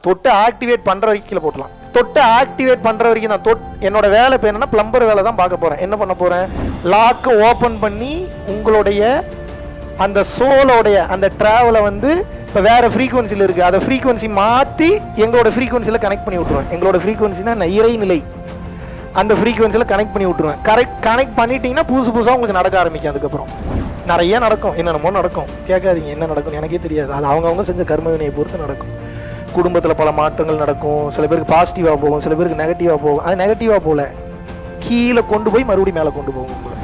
தொட்டு ஆக்டிவேட் பண்ற வரைக்கும் கீழே போட்டலாம். தொட்டு ஆக்டிவேட் பண்ற வரைக்கும் நான் என்னோட வேலை இப்போ என்னன்னா பிளம்பர் வேலை தான் பார்க்க போறேன். என்ன பண்ண போறேன், லாக்கு ஓபன் பண்ணி உங்களுடைய அந்த சோலோடைய அந்த டிராவலை வந்து இப்போ வேற ஃப்ரீக்வன்சியில் இருக்கு, அதை ஃப்ரீக்வன்சி மாற்றி எங்களோட ஃப்ரீக்வன்சியில் கனெக்ட் பண்ணி விட்டுருவேன். எங்களோட ஃப்ரீக்வன்சினா இறைநிலை, அந்த ஃப்ரீக்வன்சியில் கனெக்ட் பண்ணி விட்டுருவேன். கனெக்ட் பண்ணிட்டீங்கன்னா புதுசாக உங்களுக்கு நடக்க ஆரம்பிக்கும். அதுக்கப்புறம் நிறைய நடக்கும், என்னென்னமோ நடக்கும். கேட்காதீங்க என்ன நடக்கும் எனக்கே தெரியாது. அது அவங்கவுங்க செஞ்ச கர்ம வினையை பொறுத்து நடக்கும். குடும்பத்தில் பல மாற்றங்கள் நடக்கும். சில பேருக்கு பாசிட்டிவாக போகும், சில பேருக்கு நெகட்டிவாக போகும். அது நெகட்டிவாக போகல, கீழே கொண்டு போய் மறுபடியும் மேலே கொண்டு போகும். உங்களை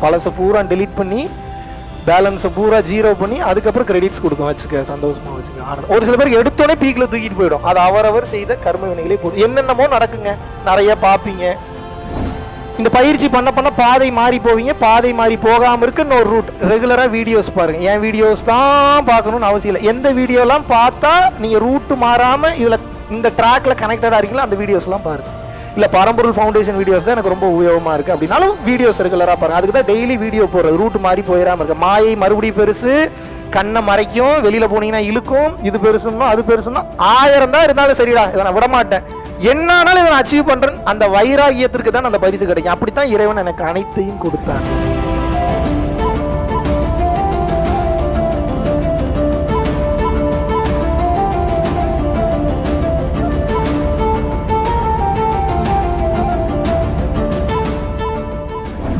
பழசை பூரா டெலீட் பண்ணி பேலன்ஸை பூரா ஜீரோ பண்ணி அதுக்கப்புறம் கிரெடிட்ஸ் கொடுக்கும். வச்சுக்க, சந்தோஷமாக வச்சுக்க. ஒரு சில பேருக்கு எடுத்தோடனே பீக்கில் தூக்கிட்டு போயிடும். அது அவரவர் செய்த கர்ம வினைகளே போதும். என்னென்னமோ நடக்குங்க, நிறைய பார்ப்பீங்க. இந்த பயிற்சி பண்ண பண்ண பாதை மாறி போவீங்க. பாதை மாறி போகாமல் இருக்கு இன்னொரு ரூட். ரெகுலராக வீடியோஸ் பாருங்க. என் வீடியோஸ் தான் பார்க்கணும்னு அவசியம் இல்லை. எந்த வீடியோலாம் பார்த்தா நீங்கள் ரூட்டு மாறாமல் இதில் இந்த ட்ராக்ல கனெக்டடாக இருக்கீங்களோ அந்த வீடியோஸ்லாம் பாருங்க. இல்லை பரம்பொருள் ஃபவுண்டேஷன் வீடியோஸ் தான் எனக்கு ரொம்ப உபயோகமாக இருக்குது அப்படின்னாலும் வீடியோஸ் ரெகுலராக பாருங்க. அதுக்கு தான் டெய்லி வீடியோ போடுறது, ரூட் மாறி போயிடாமல் இருக்கு. மாயை மறுபடியும் பெருசு, கண்ணை மறைக்கும், வெளியில் போனீங்கன்னா இழுக்கும். இது பெருசுன்னா அது பெருசுன்னா 1000 தான் இருந்தாலும் சரிடா, இதை நான் விட மாட்டேன், என்னாலும் இதை நான் அச்சீவ் பண்றேன். அந்த வைராகியத்திற்கு தான் அந்த பரிசு கிடைக்கும். அப்படித்தான் இறைவன் எனக்கு அனைத்தையும் கொடுத்தான்.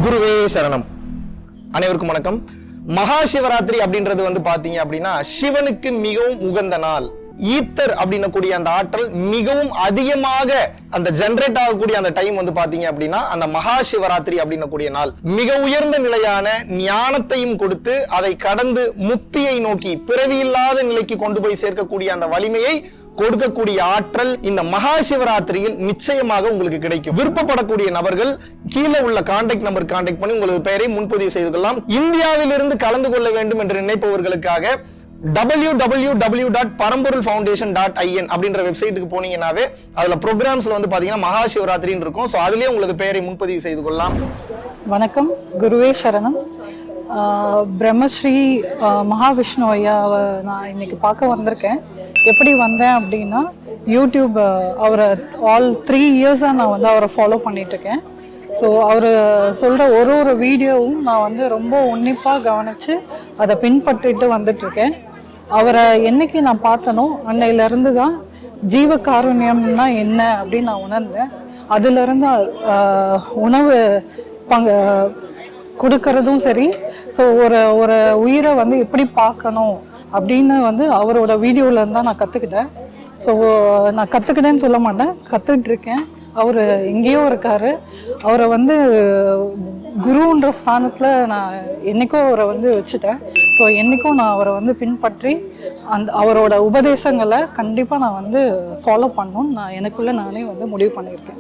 குருவே சரணம். அனைவருக்கும் வணக்கம். மகா சிவராத்திரி அப்படின்றது வந்து பாத்தீங்க அப்படின்னா சிவனுக்கு மிகவும் உகந்த நாள். ஈத்தர் அப்படின்னக்கூடிய அந்த ஆற்றல் மிகவும் அதிகமாக அந்த ஜெனரேட் ஆகக்கூடிய அந்த டைம் வந்து பாத்தீங்க அப்படின்னா அந்த மகா சிவராத்திரி அப்படின்னக்கூடிய நாள் மிக உயர்ந்த நிலையான ஞானத்தையும் கொடுத்து அதை கடந்து முக்தியை நோக்கி பிறவியில்லாத நிலைக்கு கொண்டு போய் சேர்க்கக்கூடிய அந்த வலிமையை கொடுக்கக்கூடிய ஆற்றல் இந்த மகா சிவராத்திரியில் நிச்சயமாக உங்களுக்கு கிடைக்கும். விருப்பப்படக்கூடிய நபர்கள் கீழே உள்ள கான்டாக்ட் நம்பர் கான்டாக்ட் பண்ணி உங்களது பெயரை முன்பதிவு செய்து கொள்ளலாம். இந்தியாவிலிருந்து கலந்து கொள்ள வேண்டும் என்று நினைப்பவர்களுக்காக www.paramporulfoundation.in அப்படின்ற வெப்சைட்டுக்கு போனீங்கன்னாவே அதுல ப்ரோக்ராம்ஸ்ல வந்து பாத்தீங்கன்னா மகா சிவராத்திரின்னு இருக்கும். ஸோ அதுலயே உங்களது பெயரை முன்பதிவு செய்து கொள்ளலாம். வணக்கம், குருவே சரணம். பிரம்மஸ்ரீ மகாவிஷ்ணு ஐயாவை நான் இன்னைக்கு பார்க்க வந்திருக்கேன். எப்படி வந்தேன் அப்படின்னா யூடியூப் அவரை ஆல் 3 இயர்ஸாக நான் வந்து அவரை ஃபாலோ பண்ணிட்டு இருக்கேன். ஸோ அவர் சொல்கிற ஒரு வீடியோவும் நான் வந்து ரொம்ப உன்னிப்பாக கவனித்து அதை பின்பற்றிட்டு வந்துட்டுருக்கேன். அவரை என்னைக்கு நான் பார்த்தனோ அன்னையிலேருந்து தான் ஜீவகாருண்யம்னா என்ன அப்படின்னு நான் உணர்ந்தேன். அதுலேருந்து உணவு கொடுக்கறதும் சரி, ஸோ ஒரு உயிரை வந்து எப்படி பார்க்கணும் அப்படின்னு வந்து அவரோட வீடியோவிலேருந்து தான் நான் கற்றுக்கிட்டேன். ஸோ நான் கற்றுக்கிட்டேன்னு சொல்ல மாட்டேன், கற்றுக்கிட்டுருக்கேன். அவர் எங்கேயோ இருக்காரு. அவரை வந்து குருன்ற ஸ்தானத்தில் நான் என்றைக்கும் அவரை வந்து வச்சுட்டேன். ஸோ என்றைக்கும் நான் அவரை வந்து பின்பற்றி அவரோட உபதேசங்களை கண்டிப்பாக நான் வந்து ஃபாலோ பண்ணணும்னு நான் எனக்குள்ளே நானே வந்து முடிவு பண்ணியிருக்கேன்.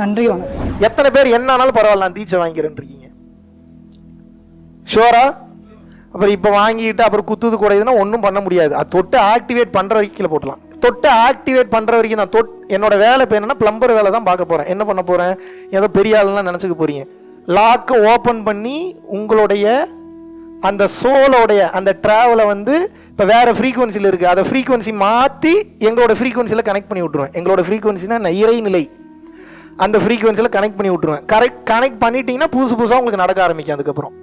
நன்றி, வணக்கம். எத்தனை பேர் என்ன ஆனாலும் பரவாயில்ல நான் தீட்சை வாங்கிக்கிறேன் இருக்கீங்க? ஷோரா? அப்புறம் இப்போ வாங்கிட்டு அப்புறம் குத்துது கூடையுதுன்னா ஒன்றும் பண்ண முடியாது. அது தொட்டு ஆக்டிவேட் பண்ணுற வரைக்கும் கீழே போட்டலாம். தொட்டு ஆக்டிவேட் பண்ணுற வரைக்கும் நான் என்னோட வேலை இப்போ என்னன்னா பிளம்பர் வேலை தான் பார்க்க போகிறேன். என்ன பண்ண போகிறேன், ஏதோ பெரிய ஆளுலாம் நினச்சிக்க போகிறீங்க. லாக்கை ஓப்பன் பண்ணி உங்களுடைய அந்த சோலோடைய அந்த ட்ராவலை வந்து இப்போ வேறு ஃப்ரீக்வன்சியில் இருக்குது, அதை ஃப்ரீக்வன்சி மாற்றி எங்களோட ஃப்ரீக்வன்சியில் கனெக்ட் பண்ணி விட்ருவேன். எங்களோட ஃப்ரீக்வன்சினா இறைநிலை, அந்த ஃப்ரீக்வன்சியில் கனெக்ட் பண்ணி விட்ருவேன். கனெக்ட் பண்ணிட்டீங்கன்னா புதுசாக உங்களுக்கு நடக்க ஆரம்பிக்கும். அதுக்கப்புறம்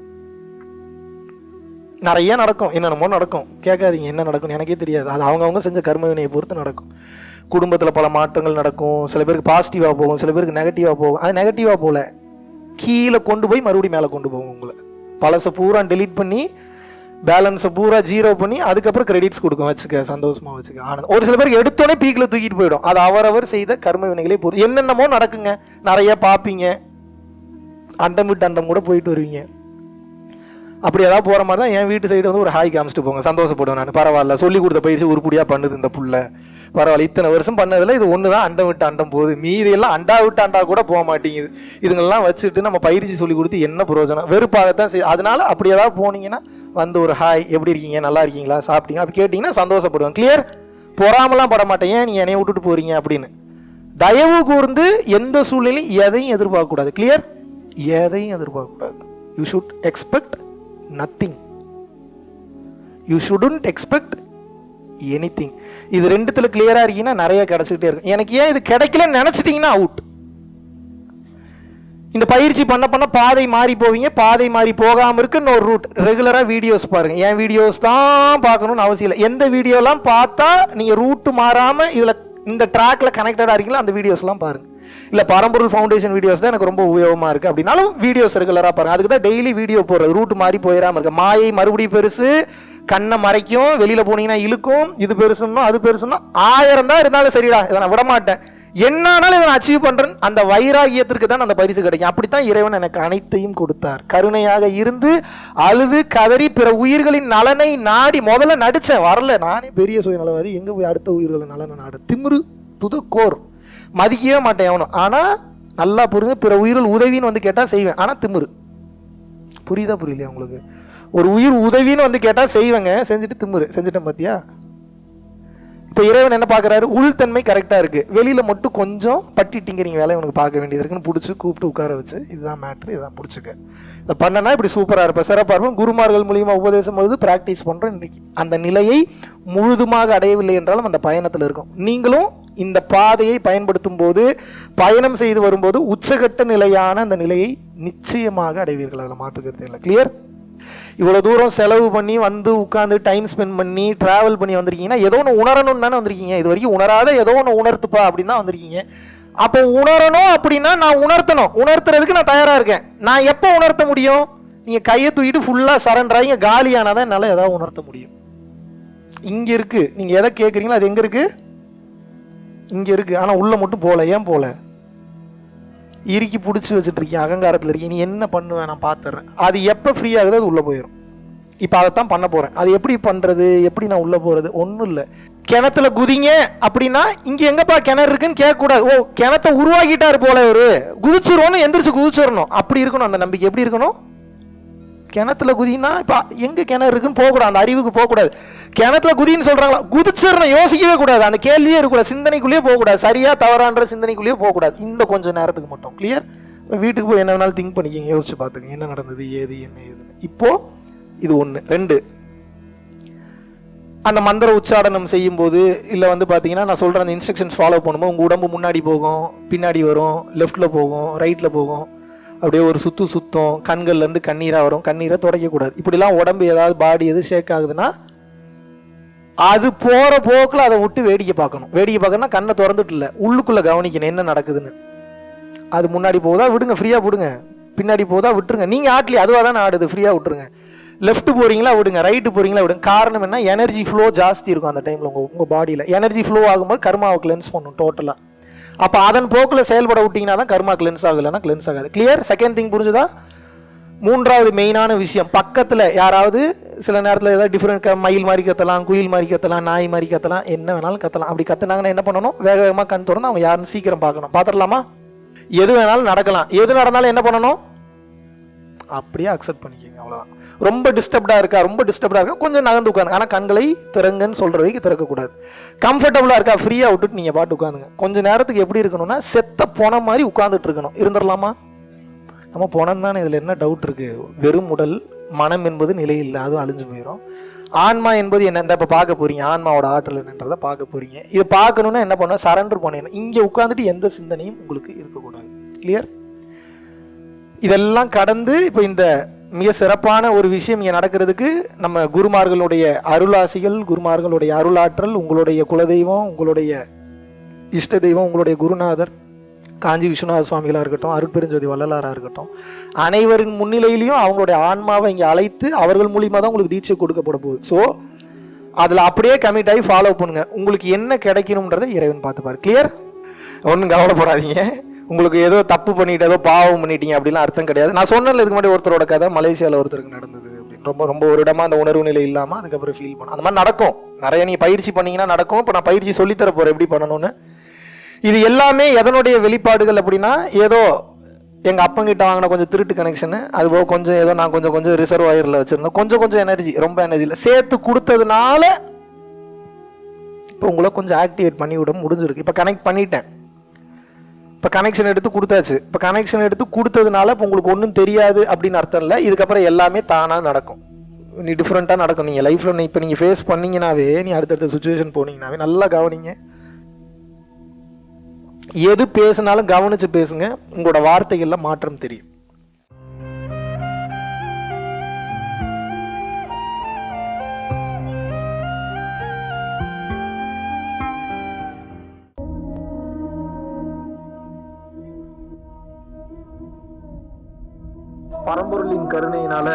நிறைய நடக்கும், என்னென்னமோ நடக்கும். கேட்காதீங்க என்ன நடக்கும் எனக்கே தெரியாது. அது அவங்கவுங்க செஞ்ச கர்ம வினையை பொறுத்து நடக்கும். குடும்பத்தில் பல மாற்றங்கள் நடக்கும். சில பேருக்கு பாசிட்டிவாக போகும், சில பேருக்கு நெகட்டிவாக போகும். அது நெகட்டிவாக போகல, கீழே கொண்டு போய் மறுபடியும் மேலே கொண்டு போகும். உங்களை பழசை பூரா டெலீட் பண்ணி பேலன்ஸை பூரா ஜீரோ பண்ணி அதுக்கப்புறம் கிரெடிட்ஸ் கொடுக்கும். வச்சுக்க, சந்தோஷமாக வச்சுக்க, ஆனந்தம். ஒரு சில பேருக்கு எடுத்தோடனே பீக்கில் தூக்கிட்டு போயிடும். அது அவரவர் செய்த கர்ம வினைகளே பொறுத்து. என்னென்னமோ நடக்குங்க, நிறைய பார்ப்பீங்க. அண்டம் விட்டு அண்டம் கூட போயிட்டு வருவீங்க. அப்படி ஏதாவது போகிற மாதிரி தான் என் வீட்டு சைடு வந்து ஒரு ஹாய் காமிச்சிட்டு போங்க, சந்தோஷப்படுவேன் நான். பரவாயில்ல, சொல்லி கொடுத்த பயிற்சி உருப்படியாக பண்ணுது இந்த புள்ள, பரவாயில்ல, இத்தனை வருஷம் பண்ணதில்ல, இது ஒன்று தான் அண்டம் விட்டு அண்டம் போகுது, மீதி எல்லாம் அண்டா விட்டு அண்டா கூட போக மாட்டேங்குது. இதுங்கெல்லாம் வச்சுட்டு நம்ம பயிற்சி சொல்லி கொடுத்து என்ன பிரயோஜனம்? வெறுப்பாகத்தான் செய்யும். அதனால அப்படி ஏதாவது போனீங்கன்னா வந்து ஒரு ஹாய், எப்படி இருக்கீங்க, நல்லா இருக்கீங்களா, சாப்பிட்டீங்க அப்படி கேட்டிங்கன்னா சந்தோஷப்படுவேன். கிளியர்? பொறாமலாம் பட மாட்டேன், ஏன் நீங்கள் என்னைய விட்டுட்டு போகிறீங்க அப்படின்னு. தயவு கூர்ந்து எந்த சூழ்நிலையும் எதையும் எதிர்பார்க்கக்கூடாது. கிளியர்? எதையும் எதிர்பார்க்கக்கூடாது. You should expect nothing. You shouldn't expect anything. இது ரெண்டுத்துல கிளியரா இருக்கீங்கன்னா நிறைய கிடைச்சிக்கிட்டே இருக்கும். எனக்கு ஏன் இது கிடைக்கலன்னு நினைச்சிட்டீங்கன்னா அவுட். இந்த பயிற்சி பண்ண பண்ண பாதை மாறி போவீங்க. பாதை மாறி போகாம இருக்கு இன்னொரு ரூட். ரெகுலரா வீடியோஸ் பாருங்க. என் வீடியோஸ் தான் பார்க்கணும்னு அவசியம் இல்லை. எந்த வீடியோலாம் பார்த்தா நீங்க ரூட் மாறாம இதுல இந்த ட்ராக்ல கனெக்டடா இருக்கீங்களோ அந்த வீடியோஸ்லாம் பாருங்க. இல்ல பரம்பொருள் ஃபவுண்டேஷன் வீடியோஸ் தான் எனக்கு ரொம்ப உபயோகமா இருக்கு அப்படின்னாலும் வீடியோஸ் ரெகுலரா பாருங்க. அதுக்கு தான் டெய்லி வீடியோ போடுறது. ரூட் மாறி போயிடாம இருக்கு. மாயை மறுபடியும் பெருசு, கண்ணை மறைக்கும், வெளியில போனீங்கன்னா இழுக்கும். இது பெருசுன்னா அது பெருசுன்னா 1000 தான் இருந்தாலும் சரிடா, இதை நான் விட மாட்டேன், என்னாலும் இதை நான் அச்சீவ் பண்றேன், அந்த வைராகியத்திற்கு தான் அந்த பரிசு கிடைக்கும். அப்படித்தான் இறைவன் எனக்கு அனைத்தையும் கொடுத்தார். கருணையாக இருந்து அழுது கதறி பிற உயிர்களின் நலனை நாடி முதல்ல நடிச்சேன். வரல, நானே பெரிய சுயநலவாதி, எங்க போய் அடுத்த உயிர்களின் நலனை நாடு, திமிரு துதுக்கோர், மதிக்கவே மாட்டேன் எவனும். ஆனா நல்லா புரிஞ்சு, பிற உயிர்கள் உதவின்னு வந்து கேட்டா செய்வேன். ஆனா திமிரு. புரியுதா புரியலையா உங்களுக்கு? ஒரு உயிர் உதவின்னு வந்து கேட்டா செய்வேங்க, செஞ்சுட்டு திமிரு, செஞ்சுட்டேன் பாத்தியா? இப்போ இறைவன் என்ன பார்க்குறாரு? உள்தன்மை கரெக்டாக இருக்குது, வெளியில் மட்டும் கொஞ்சம் பட்டிட்டிங்கிறீங்க வேலை உனக்கு பார்க்க வேண்டியது இருக்குன்னு பிடிச்சி கூப்பிட்டு உட்கார வச்சு, இதுதான் மேட்ரு, இதுதான் பிடிச்சிக்க, இதை பண்ணனா இப்படி சூப்பராக இருப்பேன், சிறப்பாக இருப்பேன். குருமார்கள் மூலியமாக உபதேசம் பொழுது ப்ராக்டிஸ் பண்ணுறோம். இன்றைக்கி அந்த நிலையை முழுதுமாக அடையவில்லை என்றாலும் அந்த பயணத்தில் இருக்கும். நீங்களும் இந்த பாதையை பயன்படுத்தும் போது, பயணம் செய்து வரும்போது உச்சகட்ட நிலையான அந்த நிலையை நிச்சயமாக அடைவீர்கள். அதில் மாற்றுக்கிறது இல்லை. கிளியர்? இவ்வளோ தூரம் செலவு பண்ணி வந்து உட்காந்து டைம் ஸ்பெண்ட் பண்ணி ட்ராவல் பண்ணி வந்திருக்கீங்கன்னா ஏதோ ஒன்று உணரணும்னு தானே வந்திருக்கீங்க. இது வரைக்கும் உணராத ஏதோ ஒன்று உணர்த்துப்பா அப்படின்னு தான் வந்திருக்கீங்க. அப்போ உணரணும் அப்படின்னா நான் உணர்த்தணும். உணர்த்துறதுக்கு நான் தயாராக இருக்கேன். நான் எப்போ உணர்த்த முடியும்? நீங்கள் கையை தூக்கிட்டு ஃபுல்லாக சரண்டர் ஆகிங்க காலியானாதான் என்னால் ஏதாவது உணர்த்த முடியும். இங்கே இருக்குது. நீங்கள் எதை கேட்குறீங்களோ அது எங்கே இருக்குது? இங்கே இருக்குது. ஆனால் உள்ளே மட்டும் போகல. ஏன் போகல? இறுக்கி பிடிச்சி வச்சுட்டு இருக்கீங்க, அகங்காரத்தில் இருக்கீங்க. நீ என்ன பண்ணுவேன் நான் பார்த்துறேன். அது எப்போ ஃப்ரீ ஆகுது அது உள்ளே போயிடும். இப்போ அதைத்தான் பண்ண போகிறேன். அது எப்படி பண்ணுறது, எப்படி நான் உள்ளே போகிறது? ஒன்றும் இல்லை. கிணத்துல குதிங்க அப்படின்னா இங்கே எங்கப்பா கிணறு இருக்குன்னு கேட்கக்கூடாது. ஓ, கிணத்தை உருவாக்கிட்டாரு போல ஒரு, குதிச்சிருவோன்னு எந்திரிச்சு குதிச்சிடணும். அப்படி இருக்கணும் அந்த நம்பிக்கை. எப்படி இருக்கணும்? கிணத்துல குதினா இப்போ எங்கே கிணறு இருக்குன்னு போகக்கூடாது, அந்த அறிவுக்கு போகக்கூடாது. கிணத்துல குதின்னு சொல்கிறாங்களா, குதிச்சிடணும், யோசிக்கவே கூடாது, அந்த கேள்வியே இருக்கக்கூடாது, சிந்தனைக்குள்ளேயே போகக்கூடாது, சரியா தவறான்ற சிந்தனைக்குள்ளேயே போகக்கூடாது. இந்த கொஞ்சம் நேரத்துக்கு மட்டும். கிளியர்? வீட்டுக்கு போய் என்ன வேணாலும் திங்க் பண்ணிக்கிங்க, யோசிச்சு பார்த்துங்க என்ன நடந்தது, ஏது என்ன ஏதுன்னு. இப்போ இது 1. 2, அந்த மந்திர உச்சாடனம் செய்யும் போது இல்லை வந்து பார்த்தீங்கன்னா நான் சொல்கிற அந்த இன்ஸ்ட்ரக்ஷன்ஸ் ஃபாலோ பண்ணும்போது உங்கள் உடம்பு முன்னாடி போகும், பின்னாடி வரும், லெஃப்ட்டில் போகும், ரைட்டில் போகும், அப்படியே ஒரு சுத்தம், கண்கள்லேருந்து கண்ணீராக வரும். கண்ணீரை துடைக்கக்கூடாது. இப்படிலாம் உடம்பு ஏதாவது பாடி எது ஷேக் ஆகுதுன்னா அது போகிற போக்கில் அதை விட்டு வேடிக்கை பார்க்கணும். வேடிக்கை பார்க்கணும்னா கண்ணை திறந்துட்டு இல்லை, உள்ளுக்குள்ளே கவனிக்கணும் என்ன நடக்குதுன்னு. அது முன்னாடி போகுதா விடுங்க, ஃப்ரீயாக விடுங்க. பின்னாடி போகுதா விட்டுருங்க. நீங்கள் ஆட்லி அதுவாக தானே ஆடுது, ஃப்ரீயாக விட்டுருங்க. லெஃப்ட் போகிறீங்களா விடுங்க, ரைட்டு போகிறீங்களா விடுங்க. காரணம் என்ன? எனர்ஜி ஃப்ளோ ஜாஸ்தி இருக்கும் அந்த டைமில். உங்கள் பாடியில் எனர்ஜி ஃப்ளோ ஆகும்போது கர்மாவை கிளென்ஸ் பண்ணும் டோட்டலாக. அப்போ அதன் போக்கில் செயல்பட விட்டிங்கன்னா தான் கர்மா கிளென்ஸ் ஆகலைன்னா கிளென்ஸ் ஆகாது. கிளியர்? செகண்ட் திங் புரிஞ்சுதா? 3வது மெயினான விஷயம், பக்கத்தில் யாராவது சில நேரத்தில் ஏதாவது டிஃப்ரெண்ட் மயில் மாதிரி கத்தலாம், குயில் மாதிரி கத்தலாம், நாய் மாதிரி கத்தலாம், என்ன வேணாலும் கத்தலாம். அப்படி கத்துனாங்கன்னா என்ன பண்ணணும்? வேக வேகமாக கண் திறந்து அவங்க யாருன்னு சீக்கிரம் பார்க்கணும். பார்த்துடலாமா? எது வேணாலும் நடக்கலாம். எது நடந்தாலும் என்ன பண்ணணும்? அப்படியே அக்செப்ட் பண்ணிக்கோங்க, அவ்வளோதான். ரொம்ப டிஸ்டர்ப்டாக இருக்கா, கொஞ்சம் நகர்ந்து உட்காந்து. ஆனால் கண்களை திறங்கன்னு சொல்கிற வரைக்கும் திறக்கக்கூடாது. கம்ஃபர்டபுளாக இருக்கா, ஃப்ரீயாக விட்டுட்டு நீங்கள் பாட்டு உட்காந்துங்க. கொஞ்சம் நேரத்துக்கு எப்படி இருக்கணும்னா செத்த போன மாதிரி உட்காந்துட்டு இருக்கணும். இருந்துடலாமா? நம்ம போனோம் தானே, இதில் என்ன டவுட் இருக்குது? வெறும் உடல், மனம் என்பது நிலை இல்லை, அதுவும் அழிஞ்சு போயிடும். ஆன்மா என்பது என்ன? இப்போ பார்க்க போகிறீங்க, ஆன்மாவோட ஆற்றல் என்னன்றதை பார்க்க போகிறீங்க. இதை பார்க்கணுன்னா என்ன பண்ண? சரண்டர் பண்ணிடணும். இங்கே உட்காந்துட்டு எந்த சிந்தனையும் உங்களுக்கு இருக்கக்கூடாது. கிளியர்? இதெல்லாம் கடந்து இப்போ இந்த மிக சிறப்பான ஒரு விஷயம் இங்கே நடக்கிறதுக்கு நம்ம குருமார்களுடைய அருளாசிகள், குருமார்களுடைய அருளாற்றல், உங்களுடைய குலதெய்வம், உங்களுடைய இஷ்ட தெய்வம், உங்களுடைய குருநாதர் காஞ்சி விஸ்வநாத சுவாமிகளாக இருக்கட்டும், அருட்பெருஞ்சோதி வள்ளலாராக இருக்கட்டும், அனைவரின் முன்னிலையிலையும் அவங்களுடைய ஆன்மாவை இங்கே அழைத்து அவர்கள் மூலியமாக தான் உங்களுக்கு தீட்சை கொடுக்கப்பட போகுது. ஸோ அதில் அப்படியே கமிட் ஆகி ஃபாலோ பண்ணுங்க. உங்களுக்கு என்ன கிடைக்கணுன்றதை இறைவன் பார்த்துப்பார். கிளியர்? ஒன்றும் கவலைப்படாதீங்க. உங்களுக்கு ஏதோ தப்பு பண்ணிட்டு ஏதோ பாவம் பண்ணிட்டீங்க அப்படிலாம் அர்த்தம் கிடையாது. நான் சொன்னேன் இதுக்கு முன்னாடி ஒருத்தரோட கதை, மலேசியாவில் ஒருத்தருக்கு நடந்தது அப்படின்னு. ரொம்ப ஒரு இடமா அந்த உணர்வு நிலை இல்லாமல் அதுக்கப்புறம் ஃபீல் பண்ண, அந்த மாதிரி நடக்கும். நிறைய நீங்கள் பயிற்சி பண்ணீங்கன்னா நடக்கும். இப்போ நான் பயிற்சி சொல்லித்தர போகிறேன் எப்படி பண்ணணும்னு. இது எல்லாமே எதனுடைய வெளிப்பாடுகள் அப்படின்னா, ஏதோ எங்கள் அப்பங்கிட்ட வாங்கின கொஞ்சம் திருட்டு கனெக்ஷனு, அதுபோக கொஞ்சம் ஏதோ நான் கொஞ்சம் ரிசர்வ் ஆயரில் வச்சுருந்தேன், கொஞ்சம் எனர்ஜி, ரொம்ப எனர்ஜி இல்லை, சேர்த்து கொடுத்ததுனால இப்போ உங்களை கொஞ்சம் ஆக்டிவேட் பண்ணி விட முடிஞ்சிருக்கு. இப்போ கனெக்ட் பண்ணிட்டேன், இப்போ கனெக்ஷன் எடுத்து கொடுத்தாச்சு. இப்போ கனெக்ஷன் எடுத்து கொடுத்ததுனால இப்போ உங்களுக்கு ஒன்றும் தெரியாது அப்படின்னு அர்த்தம் இல்லை. இதுக்கப்புறம் எல்லாமே தானாக நடக்கும். நீ டிஃப்ரெண்ட்டாக நடக்கும். நீங்கள் லைஃப்பில் இப்போ நீங்கள் ஃபேஸ் பண்ணீங்கன்னாவே, நீ அடுத்தடுத்த சுச்சுவேஷன் போனீங்கன்னாவே நல்லா கவனிங்க. எது பேசினாலும் கவனித்து பேசுங்க, உங்களோட வார்த்தைகளில் மாற்றம் தெரியும். பரம்பொருளின் கருணையினால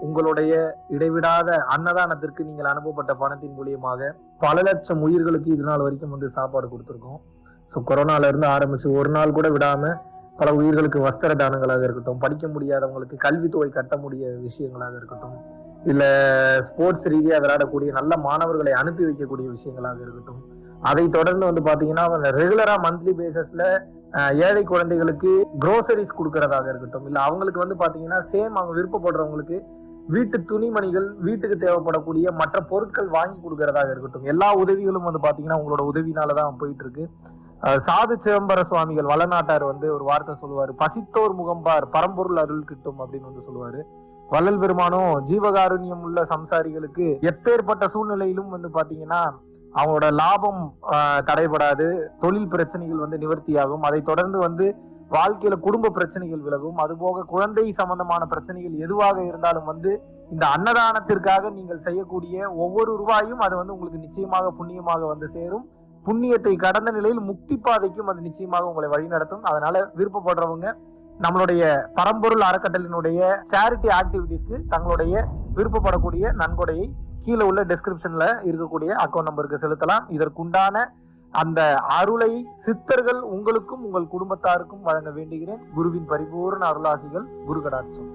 உங்களுடைய இடைவிடாத அன்னதானத்திற்கு நீங்கள் அனுப்பப்பட்ட பணத்தின் மூலியமாக பல லட்சம் உயிர்களுக்கு இது நாள் வரைக்கும் வந்து சாப்பாடு கொடுத்துருக்கோம். ஸோ கொரோனால இருந்து ஆரம்பிச்சு ஒரு நாள் கூட விடாம பல உயிர்களுக்கு வஸ்திர தானங்களாக இருக்கட்டும், படிக்க முடியாதவங்களுக்கு கல்வித்தொகை கட்ட முடிய விஷயங்களாக இருக்கட்டும், இல்ல ஸ்போர்ட்ஸ் ரீதியா விளையாடக்கூடிய நல்ல மாணவர்களை அனுப்பி வைக்கக்கூடிய விஷயங்களாக இருக்கட்டும், அதை தொடர்ந்து வந்து பாத்தீங்கன்னா ரெகுலரா மந்த்லி பேசிஸ்ல ஏழை குழந்தைகளுக்கு குரோசரிஸ் கொடுக்கறதாக இருக்கட்டும், இல்ல அவங்களுக்கு வந்து பாத்தீங்கன்னா சேம் அவங்க விருப்பப்படுறவங்களுக்கு வீட்டு துணிமணிகள், வீட்டுக்கு தேவைப்படக்கூடிய மற்ற பொருட்கள் வாங்கி கொடுக்கறதாக இருக்கட்டும், எல்லா உதவிகளும் வந்து பாத்தீங்கன்னா உங்களோட உதவினாலதான் போயிட்டு இருக்கு. சாது சிதம்பர சுவாமிகள் வளநாட்டார் வந்து ஒரு வார்த்தை சொல்லுவாரு, பசித்தோர் முகம்பார் பரம்பொருள் அருள் கிட்டும் அப்படின்னு வந்து சொல்லுவாரு. வள்ளல் பெருமானும் ஜீவகாருண்யம் உள்ள சம்சாரிகளுக்கு எப்பேற்பட்ட சூழ்நிலையிலும் வந்து பாத்தீங்கன்னா அவங்களோட லாபம் தடைபடாது, தொழில் பிரச்சனைகள் வந்து நிவர்த்தியாகும், அதை தொடர்ந்து வந்து வாழ்க்கையில குடும்ப பிரச்சனைகள் விலகும், அதுபோக குழந்தை சம்பந்தமான பிரச்சனைகள் எதுவாக இருந்தாலும் வந்து இந்த அன்னதானத்திற்காக நீங்கள் செய்யக்கூடிய ஒவ்வொரு ரூபாயும் அது வந்து உங்களுக்கு நிச்சயமாக புண்ணியமாக வந்து சேரும். புண்ணியத்தை கடந்த நிலையில் முக்தி பாதைக்கும் அது நிச்சயமாக உங்களை வழிநடத்தும். அதனால விருப்பப்படுறவங்க நம்மளுடைய பரம்பொருள் அறக்கட்டளினுடைய சேரிட்டி ஆக்டிவிட்டிஸ்க்கு தங்களுடைய விருப்பப்படக்கூடிய நன்கொடையை கீழே உள்ள டெஸ்கிரிப்ஷன்ல இருக்கக்கூடிய அக்கௌண்ட் நம்பருக்கு செலுத்தலாம். இதற்குண்டான அந்த அருளை சித்தர்கள் உங்களுக்கும் உங்கள் குடும்பத்தாருக்கும் வழங்க வேண்டுகிறேன். குருவின் பரிபூர்ண அருளாசிகள். குரு கடாட்சம்.